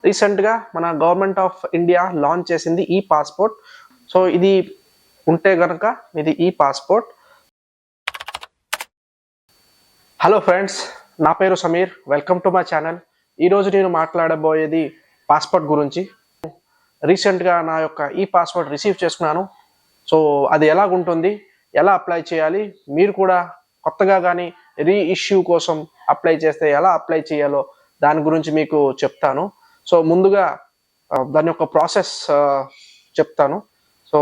రీసెంట్గా మన government of India launch చేసింది ఈ పాస్పోర్ట్. సో ఇది ఉంటే గనక ఇది ఈ పాస్పోర్ట్. హలో ఫ్రెండ్స్, నా పేరు Sameer. Welcome to my channel. ఈరోజు నేను మాట్లాడబోయేది పాస్పోర్ట్ గురించి. రీసెంట్గా నా యొక్క ఈ పాస్పోర్ట్ రిసీవ్ చేసుకున్నాను. సో అది ఎలాగుంటుంది, ఎలా అప్లై చేయాలి, మీరు కూడా కొత్తగా కానీ రీఇష్యూ కోసం అప్లై చేస్తే ఎలా అప్లై చేయాలో దాని గురించి మీకు చెప్తాను. సో ముందుగా దాని యొక్క ప్రాసెస్ చెప్తాను. సో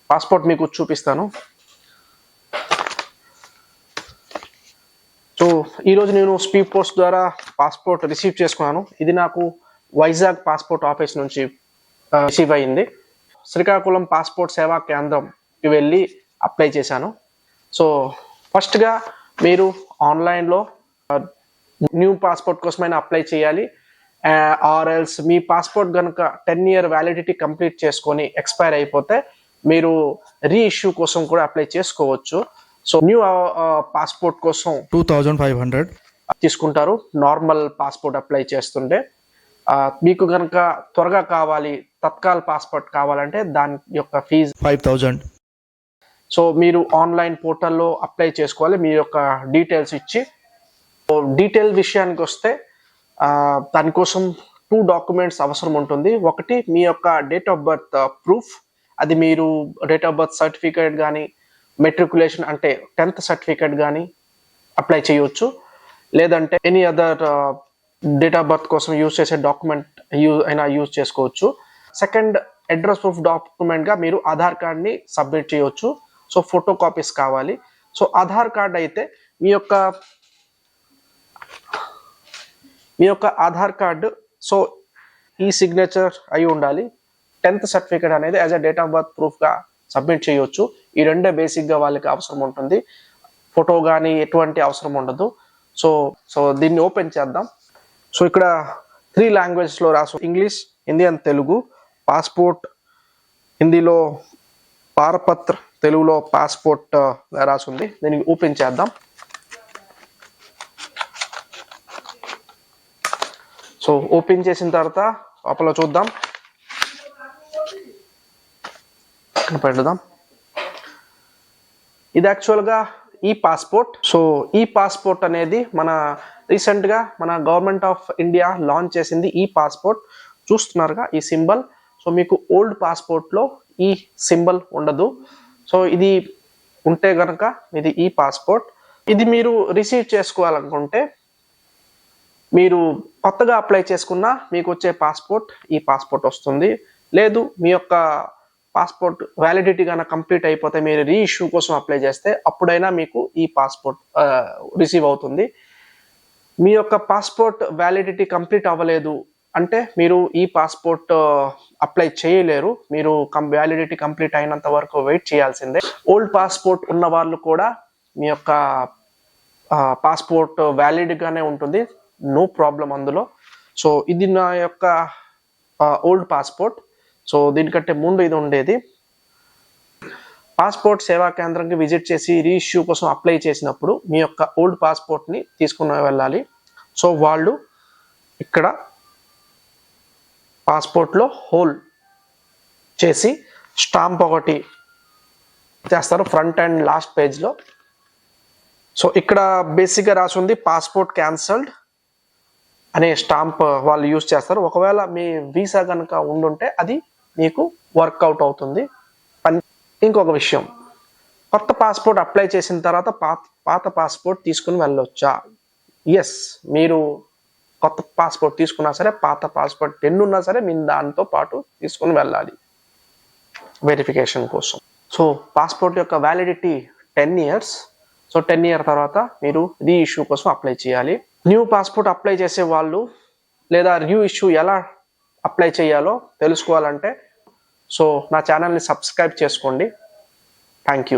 పాస్పోర్ట్ మీకు చూపిస్తాను. సో ఈరోజు నేను స్పీడ్ పోస్ట్ ద్వారా పాస్పోర్ట్ రిసీవ్ చేసుకున్నాను. ఇది నాకు వైజాగ్ పాస్పోర్ట్ ఆఫీస్ నుంచి రిసీవ్ అయ్యింది. శ్రీకాకుళం పాస్పోర్ట్ సేవా కేంద్రంకి వెళ్ళి అప్లై చేశాను. సో ఫస్ట్గా మీరు ఆన్లైన్లో న్యూ పాస్పోర్ట్ కోసమైనా అప్లై చేయాలి. ఆర్ఎల్స్ మీ పాస్పోర్ట్ కనుక 10 year వ్యాలిడిటీ కంప్లీట్ చేసుకొని ఎక్స్పైర్ అయిపోతే మీరు రీఇష్యూ కోసం కూడా అప్లై చేసుకోవచ్చు. సో న్యూ పాస్పోర్ట్ కోసం 2500 తీసుకుంటారు నార్మల్ పాస్పోర్ట్ అప్లై చేస్తుంటే. మీకు కనుక త్వరగా కావాలి, తత్కాల్ పాస్పోర్ట్ కావాలంటే దాని యొక్క ఫీజు 5000. సో మీరు ఆన్లైన్ పోర్టల్లో అప్లై చేసుకోవాలి మీ యొక్క డీటెయిల్స్ ఇచ్చి. డీటెయిల్ విషయానికి వస్తే దానికోసం 2 documents అవసరం ఉంటుంది. ఒకటి మీ యొక్క డేట్ ఆఫ్ బర్త్ ప్రూఫ్, అది మీరు డేట్ ఆఫ్ బర్త్ సర్టిఫికేట్ కానీ మెట్రికులేషన్ అంటే 10th సర్టిఫికేట్ కానీ అప్లై చేయవచ్చు. లేదంటే any other date of birth కోసం యూజ్ చేసే డాక్యుమెంట్ అయినా యూజ్ చేసుకోవచ్చు. సెకండ్, అడ్రస్ ప్రూఫ్ డాక్యుమెంట్గా మీరు ఆధార్ కార్డ్ని సబ్మిట్ చేయవచ్చు. సో ఫోటో కాపీస్ కావాలి. సో ఆధార్ కార్డ్ అయితే మీ యొక్క ఆధార్ కార్డు సో ఈ సిగ్నేచర్ అయి ఉండాలి. 10th సర్టిఫికేట్ అనేది as a date of birth ప్రూఫ్గా సబ్మిట్ చేయవచ్చు. ఈ రెండే బేసిక్గా వాళ్ళకి అవసరం ఉంటుంది. ఫోటో కానీ ఎటువంటి అవసరం ఉండదు. సో దీన్ని ఓపెన్ చేద్దాం. సో ఇక్కడ 3 languagesలో రాసు, English, Hindi and Telugu. Passport హిందీలో, పారపత్ర తెలుగులో పాస్పోర్ట్ రాసుంది. దీనికి ఓపెన్ చేద్దాం. సో ఓపెన్ చేసిన తర్వాత లోపల చూద్దాం, పెడదాం. ఇది యాక్చువల్గా ఈ పాస్పోర్ట్. సో ఈ పాస్పోర్ట్ అనేది రీసెంట్గా మన గవర్నమెంట్ ఆఫ్ ఇండియా లాంచ్ చేసింది ఈ పాస్పోర్ట్. చూస్తున్నారుగా ఈ సింబల్. సో మీకు ఓల్డ్ పాస్పోర్ట్లో ఈ సింబల్ ఉండదు. సో ఇది ఉంటే కనుక ఇది ఈ పాస్పోర్ట్. ఇది మీరు రిసీవ్ చేసుకోవాలనుకుంటే మీరు కొత్తగా అప్లై చేసుకున్నా మీకు వచ్చే పాస్పోర్ట్ ఈ పాస్పోర్ట్ వస్తుంది. లేదు మీ యొక్క పాస్పోర్ట్ వ్యాలిడిటీ కన్నా కంప్లీట్ అయిపోతే మీరు రీఇష్యూ కోసం అప్లై చేస్తే అప్పుడైనా మీకు ఈ పాస్పోర్ట్ రిసీవ్ అవుతుంది. మీ యొక్క పాస్పోర్ట్ వ్యాలిడిటీ కంప్లీట్ అవ్వలేదు అంటే మీరు ఈ పాస్పోర్ట్ అప్లై చేయలేరు. మీరు వ్యాలిడిటీ కంప్లీట్ అయినంత వరకు వెయిట్ చేయాల్సిందే. ఓల్డ్ పాస్పోర్ట్ ఉన్న వాళ్ళు కూడా మీ యొక్క పాస్పోర్ట్ వ్యాలిడ్గానే ఉంటుంది, నో ప్రాబ్లం అందులో. సో ఇది నా యొక్క ఓల్డ్ పాస్పోర్ట్. సో దీనికంటే ముందు ఇది ఉండేది. పాస్పోర్ట్ సేవా కేంద్రంకి విజిట్ చేసి రీఇష్యూ కోసం అప్లై చేసినప్పుడు మీ యొక్క ఓల్డ్ పాస్పోర్ట్ని తీసుకుని వెళ్ళాలి. సో వాళ్ళు ఇక్కడ పాస్పోర్ట్లో హోల్ చేసి స్టాంప్ ఒకటి చేస్తారు ఫ్రంట్ అండ్ లాస్ట్ పేజ్లో. సో ఇక్కడ బేసిక్గా రాసి ఉంది పాస్పోర్ట్ క్యాన్సల్డ్ అనే స్టాంప్ వాళ్ళు యూజ్ చేస్తారు. ఒకవేళ మీ వీసా కనుక ఉండుంటే అది మీకు వర్కౌట్ అవుతుంది. ఇంకొక విషయం, కొత్త పాస్పోర్ట్ అప్లై చేసిన తర్వాత పాత పాస్పోర్ట్ తీసుకుని వెళ్ళొచ్చా? ఎస్, మీరు కొత్త పాస్పోర్ట్ తీసుకున్నా సరే పాత పాస్పోర్ట్ 10 ఉన్నా సరే మీరు దాంతో పాటు తీసుకుని వెళ్ళాలి వెరిఫికేషన్ కోసం. సో పాస్పోర్ట్ యొక్క వ్యాలిడిటీ 10 years. సో 10 year తర్వాత మీరు రీఇష్యూ కోసం అప్లై చేయాలి. న్యూ పాస్పోర్ట్ అప్లై చేసే వాళ్ళు లేదా రీఇష్యూ ఎలా అప్లై చేయాలో తెలుసుకోవాలంటే సో నా ఛానల్ని సబ్స్క్రైబ్ చేసుకోండి. Thank you.